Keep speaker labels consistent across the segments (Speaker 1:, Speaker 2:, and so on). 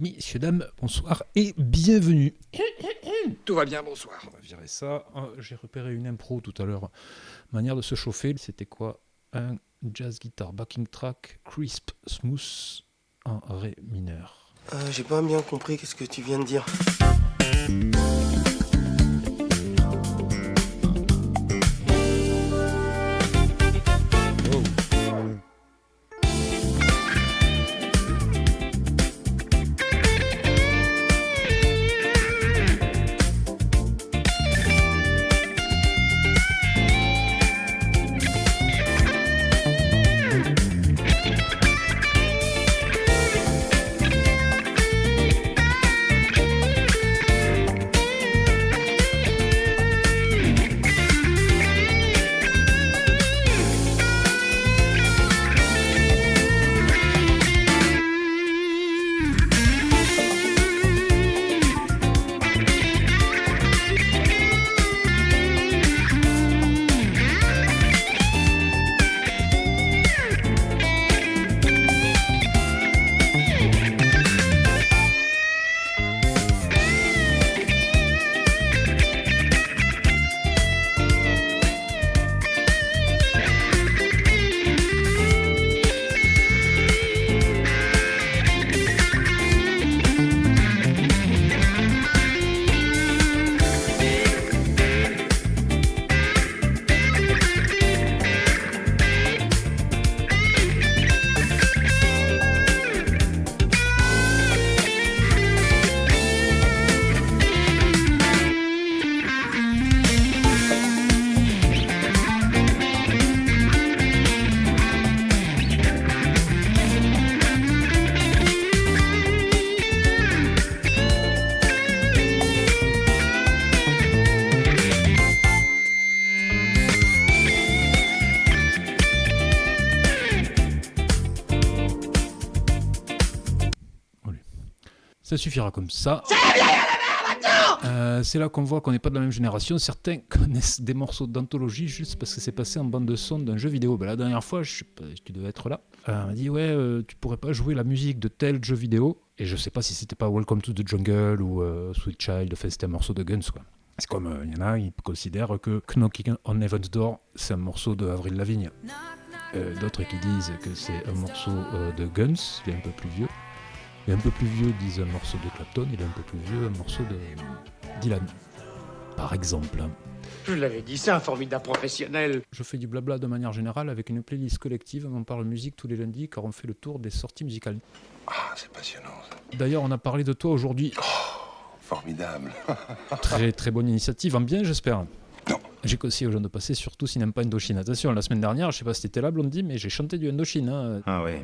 Speaker 1: Messieurs, dames, bonsoir et bienvenue.
Speaker 2: Tout va bien, bonsoir.
Speaker 1: On va virer ça. J'ai repéré une impro tout à l'heure. Manière de se chauffer, c'était quoi? Un jazz guitar backing track crisp smooth en ré mineur.
Speaker 3: J'ai pas bien compris qu'est-ce que tu viens de dire.
Speaker 1: Ça suffira comme ça. C'est là qu'on voit qu'on n'est pas de la même génération. Certains connaissent des morceaux d'anthologie juste parce que c'est passé en bande de son d'un jeu vidéo. La dernière fois, je sais pas, tu devais être là. On m'a dit tu pourrais pas jouer la musique de tel jeu vidéo. Et je sais pas si c'était pas Welcome to the Jungle ou Sweet Child. Enfin, c'était un morceau de Guns, quoi. C'est comme il y en a, ils considèrent que Knocking on Heaven's Door, c'est un morceau de Avril Lavigne. D'autres qui disent que c'est un morceau de Guns, il est un peu plus vieux. Et un peu plus vieux disent un morceau de Clapton, il est un peu plus vieux un morceau de Dylan, par exemple.
Speaker 2: Je l'avais dit, c'est un formidable professionnel.
Speaker 1: Je fais du blabla de manière générale avec une playlist collective, on parle musique tous les lundis car on fait le tour des sorties musicales.
Speaker 4: Ah, c'est passionnant ça.
Speaker 1: D'ailleurs, on a parlé de toi aujourd'hui.
Speaker 4: Oh, formidable.
Speaker 1: Très très bonne initiative, en bien j'espère.
Speaker 4: Non.
Speaker 1: J'ai conseillé aux gens de passer surtout s'ils n'aiment pas Indochine. Attention, la semaine dernière, je sais pas si t'étais là Blondie, mais j'ai chanté du Indochine. Hein.
Speaker 5: Ah oui.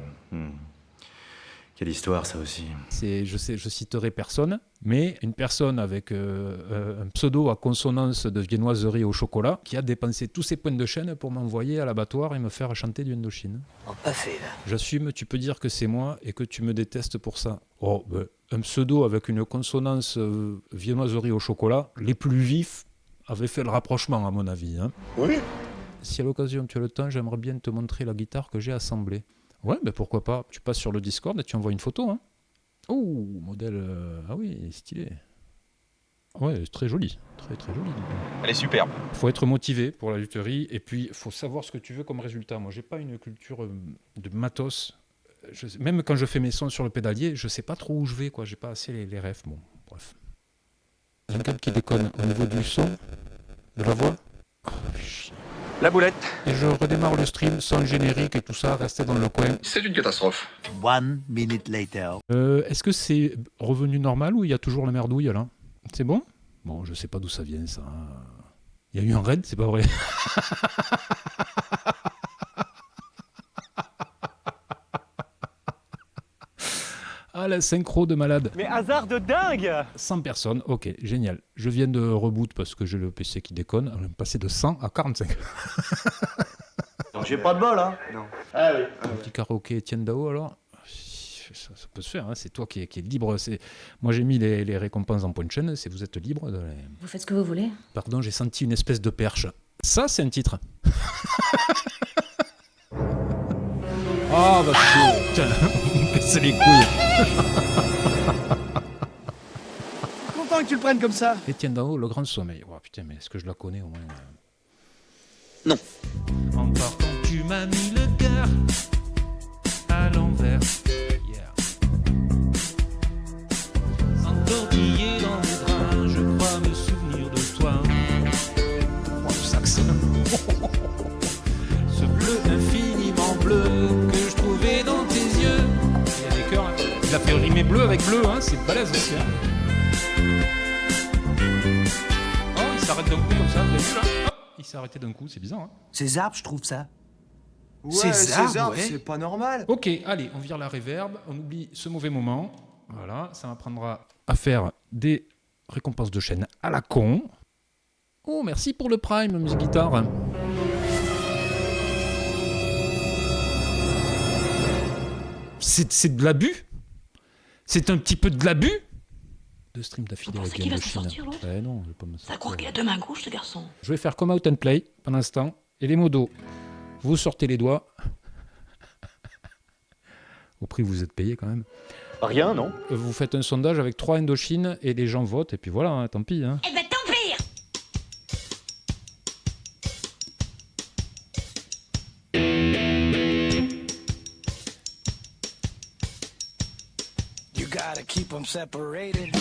Speaker 5: Quelle histoire, ça aussi.
Speaker 1: Je citerai personne, mais une personne avec un pseudo à consonance de viennoiserie au chocolat qui a dépensé tous ses points de chaîne pour m'envoyer à l'abattoir et me faire chanter du Indochine.
Speaker 3: Oh, pas fait là.
Speaker 1: J'assume, tu peux dire que c'est moi et que tu me détestes pour ça. Oh, un pseudo avec une consonance viennoiserie au chocolat, les plus vifs avaient fait le rapprochement à mon avis. Hein.
Speaker 4: Oui.
Speaker 1: Si à l'occasion tu as le temps, j'aimerais bien te montrer la guitare que j'ai assemblée. Ouais, pourquoi pas. Tu passes sur le Discord et tu envoies une photo. Hein. Oh, modèle... ah oui, stylé. Ouais, c'est très joli. Très très joli.
Speaker 6: Elle est superbe.
Speaker 1: Il faut être motivé pour la lutherie et puis il faut savoir ce que tu veux comme résultat. Moi, j'ai pas une culture de matos. Même quand je fais mes sons sur le pédalier, je sais pas trop où je vais, quoi. J'ai pas assez les refs. Bon, bref. Quelqu'un qui déconne au niveau du son, de la voix. Oh, chier.
Speaker 6: La boulette.
Speaker 1: Et je redémarre le stream sans générique et tout ça, rester dans le coin.
Speaker 6: C'est une catastrophe.
Speaker 5: 1 minute later.
Speaker 1: Est-ce que c'est revenu normal ou il y a toujours la merdouille là? C'est bon? Bon, je sais pas d'où ça vient ça. Il y a eu un raid, c'est pas vrai? Ah, la synchro de malade.
Speaker 7: Mais hasard de dingue!
Speaker 1: 100 personnes, ok, génial. Je viens de reboot parce que j'ai le PC qui déconne. On est passé de 100 à 45.
Speaker 7: J'ai pas de bol, hein? Non. Ah oui.
Speaker 1: Un petit karaoké Etienne Dao alors? Ça peut se faire, hein. C'est toi qui est libre. Moi j'ai mis les récompenses en point de chaîne, vous êtes libre.
Speaker 8: Vous faites ce que vous voulez.
Speaker 1: Pardon, j'ai senti une espèce de perche. Ça, c'est un titre. Ah, bah putain, c'est les couilles.
Speaker 7: comprends que tu le prennes comme ça.
Speaker 1: Étienne Dao, Le Grand Sommeil. Oh putain, mais est-ce que je la connais au moins
Speaker 7: Non.
Speaker 1: En partant, tu m'as mis le cœur à l'envers. Yeah. Entortillé dans mes draps, je crois me souvenir de toi. Oh, le sax. Ce bleu infiniment bleu que je trouvais dans tes yeux. Il y a des cœurs. Il a fait rimer bleu avec bleu, hein, c'est balèze aussi. Hein. Oh, il s'arrête d'un coup comme ça, vous avez vu là? Hop, il s'est arrêté d'un coup, c'est bizarre. Hein.
Speaker 8: Ces arbres, je trouve ça.
Speaker 7: Ouais,
Speaker 8: César, ouais.
Speaker 7: c'est pas normal.
Speaker 1: Ok, allez, on vire la reverb, on oublie ce mauvais moment. Voilà, ça m'apprendra à faire des récompenses de chaîne à la con. Oh, merci pour le Prime, Musique Guitare. C'est de l'abus. C'est un petit peu de l'abus. De stream d'affilée avec
Speaker 9: qu'il va s'en
Speaker 1: Indochine.
Speaker 9: sortir, l'autre?
Speaker 1: Ouais, non, je vais pas me
Speaker 9: Ça croit qu'il a deux mains gauches, ce garçon.
Speaker 1: Je vais faire come out and play pendant l'instant. Et les modos, vous sortez les doigts. Au prix où vous êtes payé quand même.
Speaker 7: Rien, non?
Speaker 1: Vous faites un sondage avec 3 Indochines et les gens votent. Et puis voilà, hein, tant pis. Hein.
Speaker 9: Eh ben tant pis.
Speaker 8: You gotta keep them separated.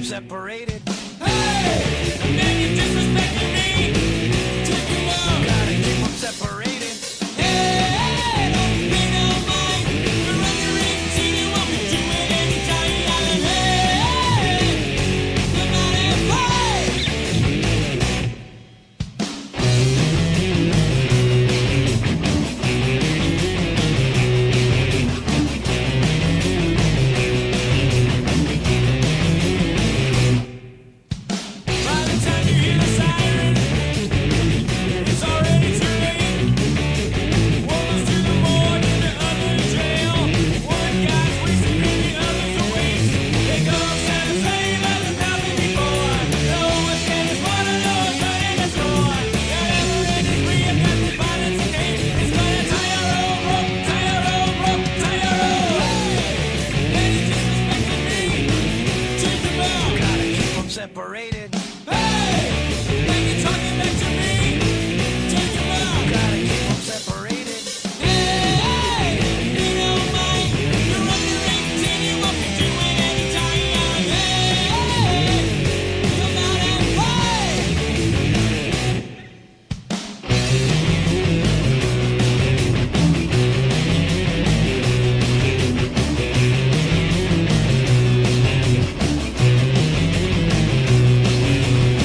Speaker 8: Separated. Hey! And then you disrespecting me. Take them out. Gotta keep them separated. Hey! Don't pay no mind. We're under 18 and what we do it anytime. Hey! Come on and play. By the time you hear the siren, it's already too late. One's to the morgue and the other in jail. One guy's wasting and the other's a waste. They go outside and say that there's nothing before. No one's getting smart and no one's running the store. Whatever it is, we have got the violence and hate. It's gonna tie your own rope, tie your own rope, tie your own. And you disrespecting me. Take them out. Gotta keep them separated. Hey! When you're talking back to me, take them out. Gotta keep them separated. Hey! You don't mind. You're under 18, you won't be doing anytime. Hey! Come out and play.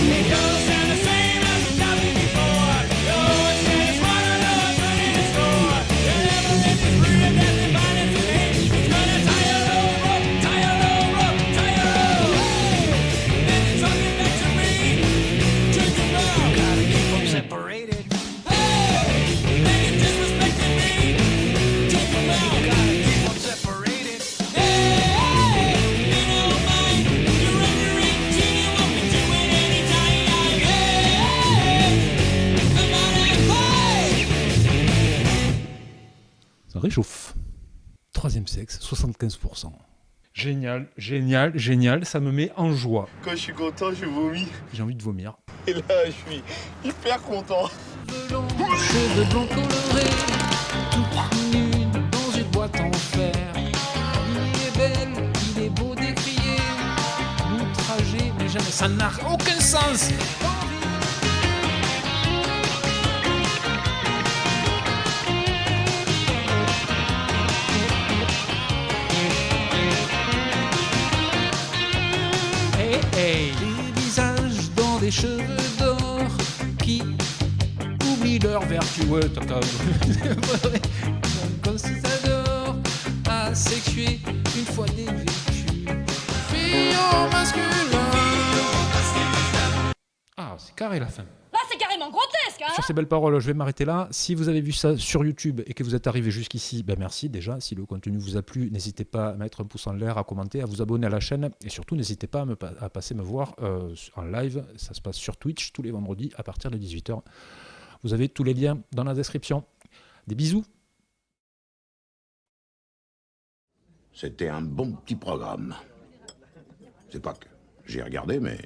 Speaker 8: It don't sound the same as it's done before. No one's getting smarter, no one's running the store. Whatever it is, free and death and violence and hate. It's gonna tie your own rope, tie your own rope, tie your own. Hey! Then you're talking back to me. Take them out. Gotta keep them separated. Hey! Then you're disrespecting me. Take them out. Gotta keep them separated. Hey! You don't mind. You're under 18, you won't be doing anytime. Hey! Come on and play.
Speaker 1: Ça réchauffe. Troisième sexe, 75%. Génial, génial, génial. Ça me met en joie.
Speaker 3: Quand je suis content, je vomis.
Speaker 1: J'ai envie de vomir.
Speaker 3: Et là, je suis hyper content.
Speaker 1: Cheveux blonds colorés, toute nue dans une boîte en fer. Il est belle, il est beau d'écrier, outragé, mais jamais. Ça n'a aucun sens. dealer vertueux. Comme si t'adores asexuer une fois dévécu. Fillon masculin. Ah, c'est carré la fin.
Speaker 9: Là, c'est carrément grotesque, hein.
Speaker 1: Sur ces belles paroles, je vais m'arrêter là. Si vous avez vu ça sur YouTube et que vous êtes arrivé jusqu'ici, ben merci déjà. Si le contenu vous a plu, n'hésitez pas à mettre un pouce en l'air, à commenter, à vous abonner à la chaîne. Et surtout, n'hésitez pas à passer me voir en live. Ça se passe sur Twitch tous les vendredis à partir de 18h. Vous avez tous les liens dans la description. Des bisous.
Speaker 10: C'était un bon petit programme. C'est pas que j'ai regardé, mais